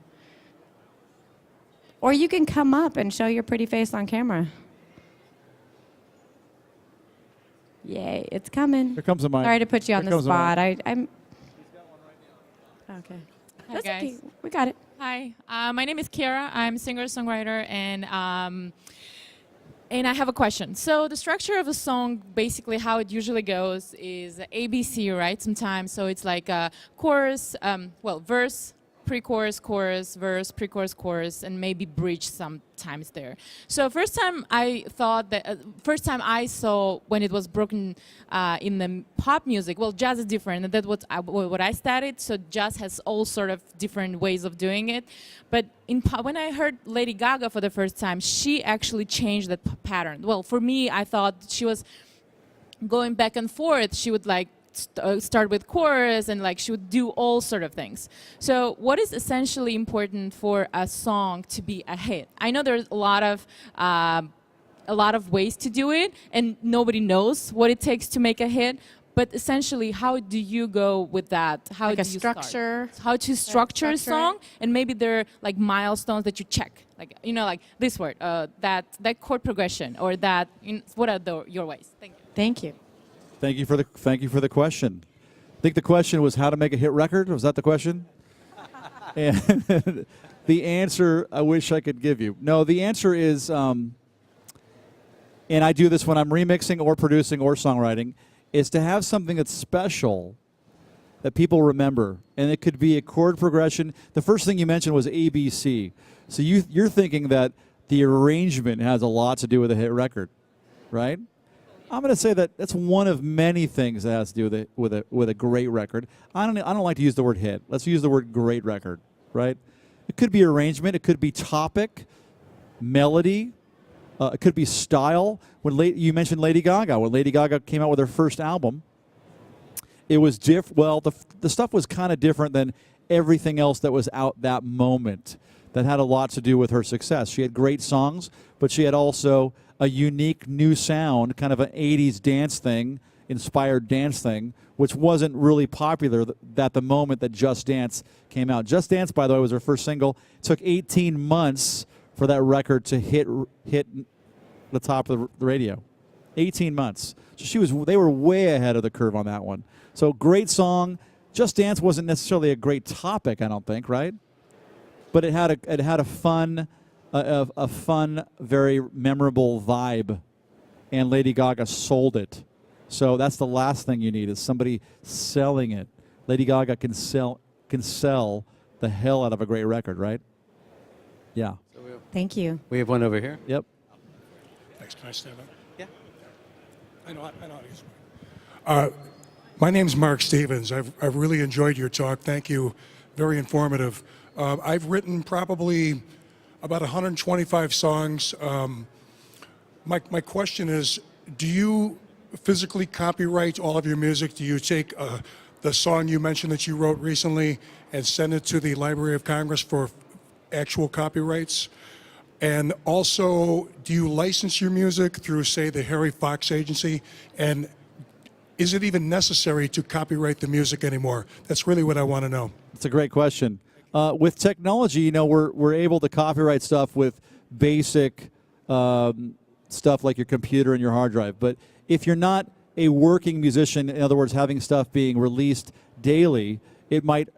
Or you can come up and show your pretty face on camera. Yay, it's coming. Here comes a mic. Sorry to put you on the spot. I'm. Okay. Hi, That's guys. okay. We got it. Hi, my name is Kira. I'm singer-songwriter, and I have a question. So the structure of a song, basically how it usually goes, is ABC, right? Sometimes, so it's like a chorus, verse, pre-chorus, chorus, verse, pre-chorus, chorus, and maybe bridge sometimes there. So first time I saw when it was broken in the pop music, well, jazz is different, and that's what I studied, so jazz has all sort of different ways of doing it. But when I heard Lady Gaga for the first time, she actually changed that pattern. Well, for me, I thought she was going back and forth. She would start with chorus, and she would do all sort of things. So what is essentially important for a song to be a hit? I know there's a lot of ways to do it, and nobody knows what it takes to make a hit. But essentially, how do you go with that? How do you structure? Start? How to structure a song, and maybe there are milestones that you check, like this word, that chord progression, or that. What are your ways? Thank you. Thank you. Thank you for the question. I think the question was how to make a hit record. Was that the question? And the answer I wish I could give you. No, the answer is, and I do this when I'm remixing or producing or songwriting, is to have something that's special that people remember. And it could be a chord progression. The first thing you mentioned was ABC. So you're thinking that the arrangement has a lot to do with a hit record, right? I'm going to say that that's one of many things that has to do with a great record. I don't like to use the word hit. Let's use the word great record, right? It could be arrangement. It could be topic, melody. It could be style. You mentioned Lady Gaga. When Lady Gaga came out with her first album, it was different. Well, the stuff was kind of different than everything else that was out that moment. That had a lot to do with her success. She had great songs, but she had also a unique new sound, kind of an 80s dance thing, inspired dance thing, which wasn't really popular at the moment that Just Dance came out. Just Dance, by the way, was her first single. It took 18 months for that record to hit the top of the radio. 18 months. So they were way ahead of the curve on that one. So great song. Just Dance wasn't necessarily a great topic, I don't think, right? But it had a fun, very memorable vibe, and Lady Gaga sold it. So that's the last thing you need is somebody selling it. Lady Gaga can sell the hell out of a great record, right? Yeah. Thank you. We have one over here. Yep. Thanks. Can I stand up? Yeah. I know. My name's Mark Stevens. I've really enjoyed your talk. Thank you. Very informative. I've written probably about 125 songs. My question is, do you physically copyright all of your music? Do you take the song you mentioned that you wrote recently and send it to the Library of Congress for actual copyrights? And also, do you license your music through, say, the Harry Fox Agency? And is it even necessary to copyright the music anymore? That's really what I want to know. It's a great question. With technology, you know, we're able to copyright stuff with basic stuff like your computer and your hard drive. But if you're not a working musician, in other words, having stuff being released daily, it might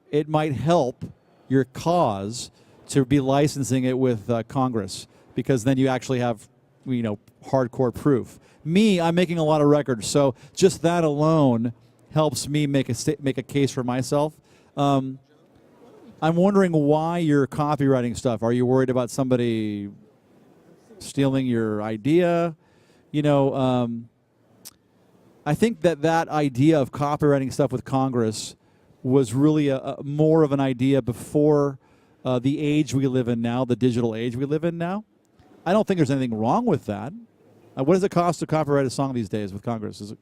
help your cause to be licensing it with Congress, because then you actually have, you know, hardcore proof. Me, I'm making a lot of records, so just that alone helps me make a case for myself. I'm wondering why you're copywriting stuff. Are you worried about somebody stealing your idea? You know, I think that idea of copywriting stuff with Congress was really more of an idea before the age we live in now, the digital age we live in now. I don't think there's anything wrong with that. What does it cost to copyright a song these days with Congress? Is it?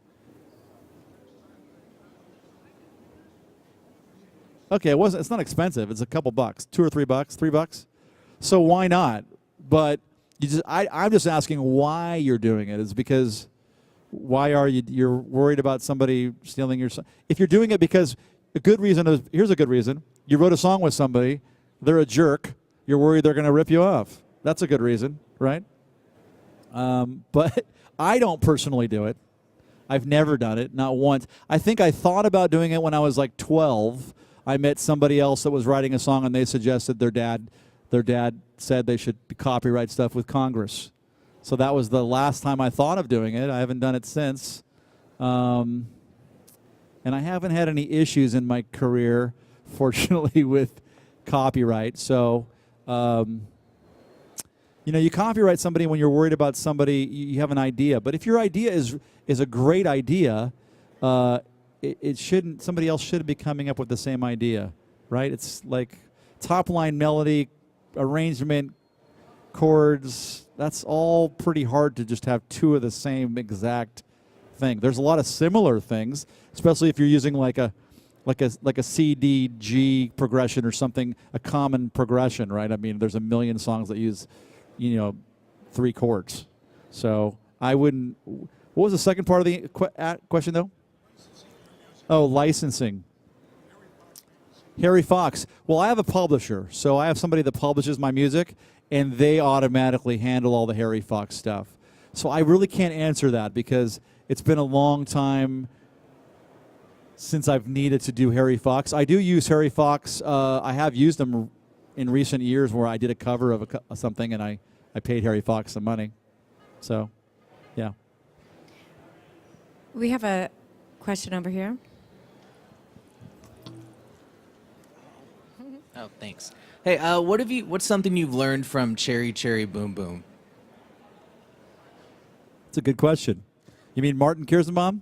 Okay, it's not expensive. It's a couple bucks, $2 or $3, $3. So why not? But I'm just asking why you're doing it. Is because why are you're worried about somebody stealing your song? If you're doing it because a good reason is, here's a good reason. You wrote a song with somebody, they're a jerk, you're worried they're going to rip you off. That's a good reason, right? But I don't personally do it. I've never done it, not once. I think I thought about doing it when I was like 12. I met somebody else that was writing a song, and they suggested their dad said they should copyright stuff with Congress. So that was the last time I thought of doing it. I haven't done it since. And I haven't had any issues in my career, fortunately, with copyright. So, you know, you copyright somebody when you're worried about somebody, you have an idea. But if your idea is a great idea, it shouldn't, somebody else shouldn't be coming up with the same idea, right? It's like top line melody, arrangement, chords, that's all pretty hard to just have two of the same exact thing. There's a lot of similar things, especially if you're using like a C, D, G progression or something, a common progression, right? I mean, there's a million songs that use, you know, 3 chords. So I wouldn't. What was the second part of the question, though? Oh, licensing. Harry Fox. Well, I have a publisher, so I have somebody that publishes my music, and they automatically handle all the Harry Fox stuff. So I really can't answer that because it's been a long time since I've needed to do Harry Fox. I do use Harry Fox. I have used them in recent years where I did a cover of something, and I paid Harry Fox some money. So, yeah. We have a question over here. Oh, thanks. Hey, what's something you've learned from Cherry Cherry Boom Boom? It's a good question. You mean Martin Kirstenbaum?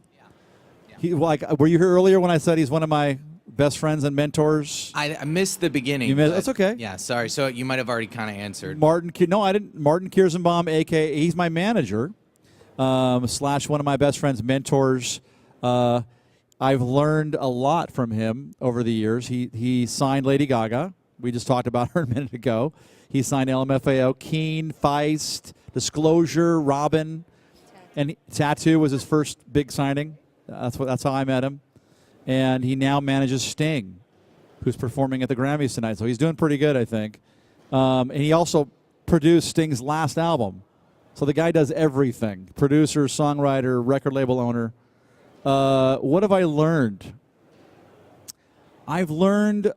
Yeah. Were you here earlier when I said he's one of my best friends and mentors? I missed the beginning. You missed, that's okay. Yeah, sorry. So you might have already kind of answered. No, I didn't. Martin Kirstenbaum, a.k.a. he's my manager, / one of my best friends' mentors. I've learned a lot from him over the years. He signed Lady Gaga. We just talked about her a minute ago. He signed LMFAO, Keen, Feist, Disclosure, Robin, and Tattoo was his first big signing. That's how I met him. And he now manages Sting, who's performing at the Grammys tonight. So he's doing pretty good, I think. And he also produced Sting's last album. So the guy does everything. Producer, songwriter, record label owner. What have I learned? I've learned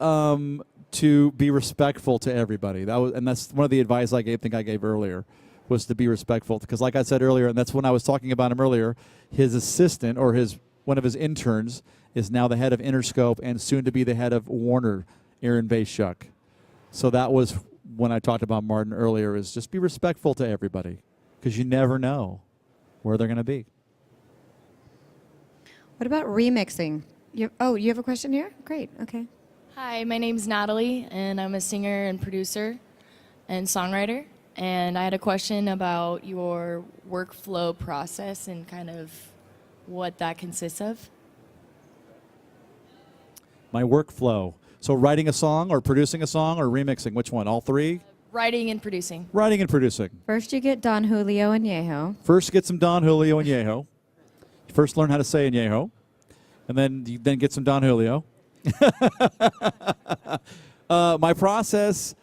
to be respectful to everybody. That's one of the advice I think I gave earlier, was to be respectful. Because like I said earlier, and that's when I was talking about him earlier, his assistant or one of his interns is now the head of Interscope and soon to be the head of Warner, Aaron Bayshuk. So that was when I talked about Martin earlier, is just be respectful to everybody, because you never know where they're going to be. What about remixing? You have a question here? Great. Okay. Hi, my name's Natalie, and I'm a singer and producer and songwriter. And I had a question about your workflow process and kind of what that consists of. My workflow. So writing a song or producing a song or remixing, which one? All three? Writing and producing. Writing and producing. First, you get Don Julio and Yeho. First, get some Don Julio and Yeho. First, learn how to say Yeho, and then get some Don Julio. My process.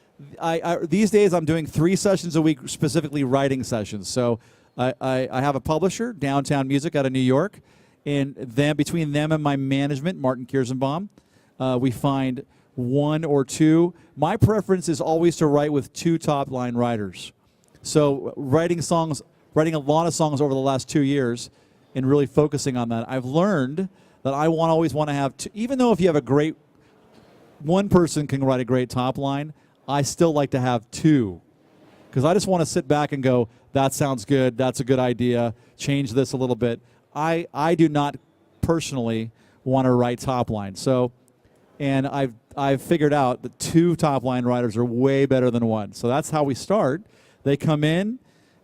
These days, I'm doing 3 sessions a week, specifically writing sessions. So I have a publisher, Downtown Music, out of New York, and then between them and my management, Martin Kierszenbaum, we find 1 or 2. My preference is always to write with 2 top-line writers. So writing a lot of songs over the last 2 years and really focusing on that. I've learned that I always want to have 2, even though if you have a great, one person can write a great top line, I still like to have 2. Because I just want to sit back and go, that sounds good, that's a good idea, change this a little bit. I do not personally want to write top line. So, and I've figured out that 2 top line writers are way better than 1. So that's how we start. They come in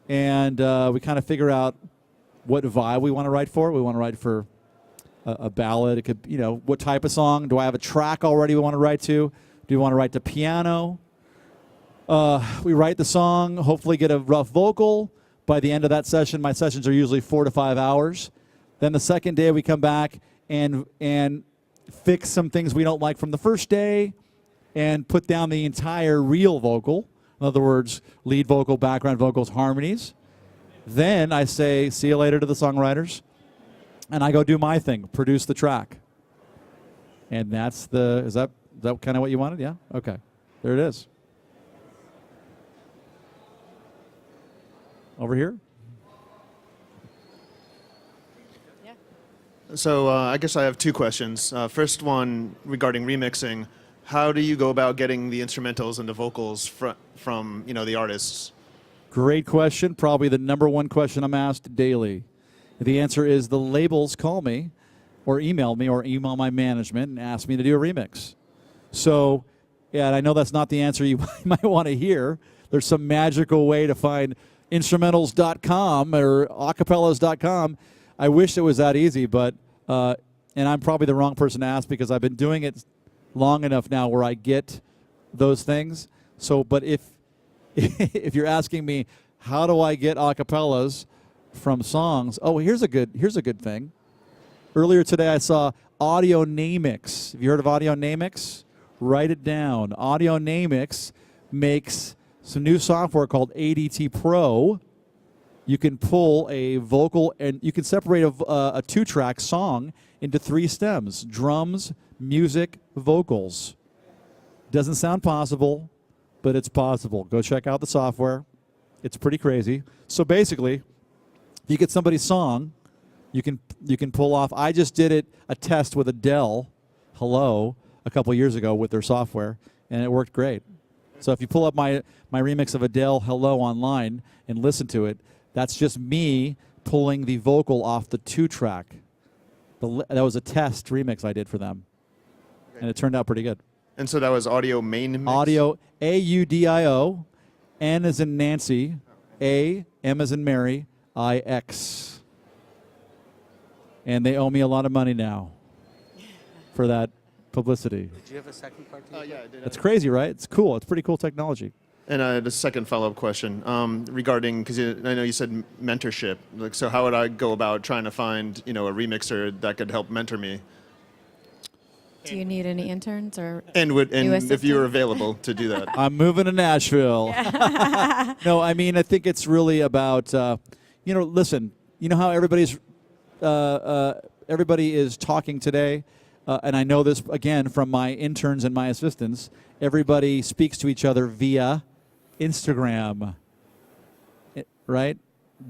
and we kind of figure out what vibe we want to write for. We want to write for a ballad. It could, what type of song? Do I have a track already we want to write to? Do we want to write to piano? We write the song, hopefully get a rough vocal. By the end of that session, my sessions are usually 4 to 5 hours. Then the second day we come back and fix some things we don't like from the first day and put down the entire real vocal. In other words, lead vocal, background vocals, harmonies. Then I say, see you later to the songwriters. And I go do my thing, produce the track. And is that kind of what you wanted? Yeah? Okay. There it is. Over here? So I guess I have 2 questions. First one regarding remixing. How do you go about getting the instrumentals and the vocals from the artists? Great question. Probably the number 1 question I'm asked daily. The answer is the labels call me or email me or email my management and ask me to do a remix. So, yeah, and I know that's not the answer you might want to hear. There's some magical way to find instrumentals.com or acapellas.com. I wish it was that easy, but and I'm probably the wrong person to ask because I've been doing it long enough now where I get those things. So, but if you're asking me, how do I get acapellas from songs? Oh, here's a good thing. Earlier today, I saw Audio Namix. Have you heard of Audio Namix? Write it down. Audio Namix makes some new software called ADT Pro. You can pull a vocal and you can separate a 2-track song into 3 stems: drums, music, vocals. Doesn't sound possible, but it's possible. Go check out the software. It's pretty crazy. So basically, you get somebody's song, you can pull off. I just did a test with Adele, Hello, a couple years ago with their software, and it worked great. So if you pull up my remix of Adele, Hello, online and listen to it, that's just me pulling the vocal off the 2-track. That was a test remix I did for them, and it turned out pretty good. And so that was audio main mix? Audio, AUDIO, N as in Nancy, A, M as in Mary, IX. And they owe me a lot of money now for that publicity. Did you have a second part? Yeah, I did. That's crazy, right? It's cool. It's pretty cool technology. And I had a second follow-up question regarding, because I know you said mentorship. Like, so how would I go about trying to find, a remixer that could help mentor me? Do you need any interns or And new if you were assistants? available to do that. I'm moving to Nashville. No, I mean, I think it's really about, listen, you know how everybody is talking today? And I know this, again, from my interns and my assistants. Everybody speaks to each other via Instagram, right?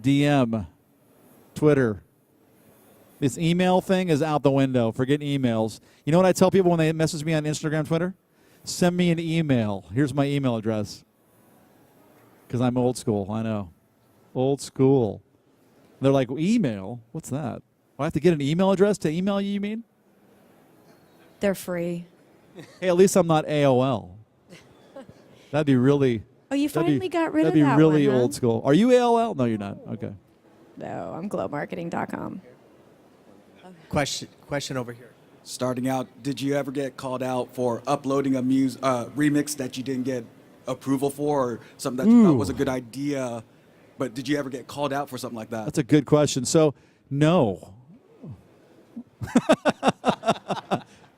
DM, Twitter. This email thing is out the window. Forget emails. You know what I tell people when they message me on Instagram, Twitter? Send me an email. Here's my email address. Because I'm old school, I know. Old school. They're like, email? What's that? I have to get an email address to email you mean? They're free. Hey, at least I'm not AOL. That'd be really. Oh, you finally got rid of that'd that be really one, huh? old school. Are you AOL? No, you're not. Okay. No, I'm glowmarketing.com. Question over here. Starting out, did you ever get called out for uploading a remix that you didn't get approval for, or something that you thought was a good idea, but did you ever get called out for something like that? That's a good question. So, no.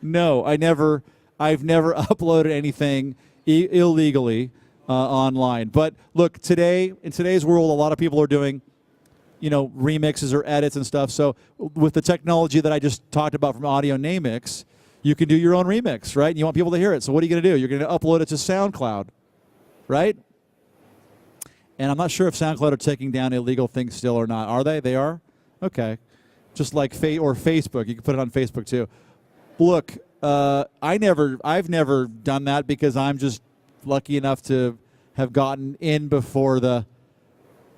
No, I've never uploaded anything illegally online. But look, in today's world, a lot of people are doing, remixes or edits and stuff. So with the technology that I just talked about from Audio Namix, you can do your own remix, right? And you want people to hear it. So what are you going to do? You're going to upload it to SoundCloud, right? And I'm not sure if SoundCloud are taking down illegal things still or not. Are they? They are? Okay. Just like or Facebook. You can put it on Facebook too. Look, I've never done that because I'm just lucky enough to have gotten in before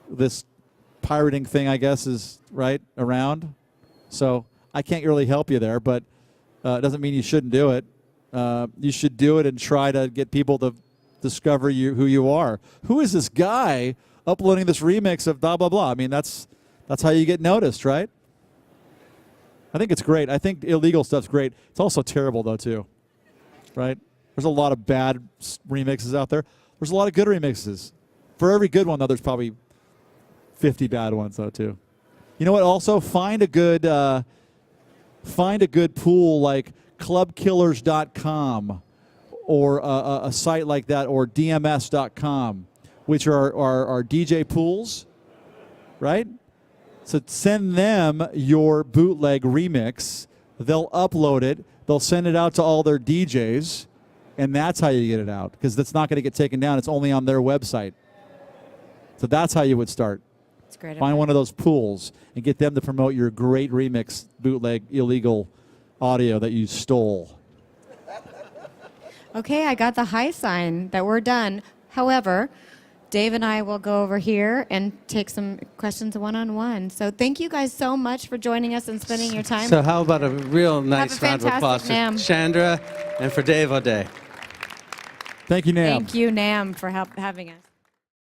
this pirating thing, I guess, is right around. So I can't really help you there, but it doesn't mean you shouldn't do it. You should do it and try to get people to discover who you are. Who is this guy uploading this remix of blah, blah, blah? I mean, that's how you get noticed, right? I think it's great. I think illegal stuff's great. It's also terrible, though, too, right? There's a lot of bad remixes out there. There's a lot of good remixes. For every good one, though, there's probably 50 bad ones, though, too. You know what? Also, find a good pool like clubkillers.com or a site like that, or dms.com, which are DJ pools, right? So send them your bootleg remix. They'll upload it. They'll send it out to all their DJs, and that's how you get it out, because it's not going to get taken down. It's only on their website. So that's how you would start. That's great. Find one of those pools and get them to promote your great remix, bootleg, illegal audio that you stole. Okay, I got the high sign that we're done. However, Dave and I will go over here and take some questions one-on-one. So thank you guys so much for joining us and spending your time. So how about a real nice a round of applause fantastic NAMM. to Chandra and for Dave Aude. Thank you, Nam. Thank you, Nam, for having us.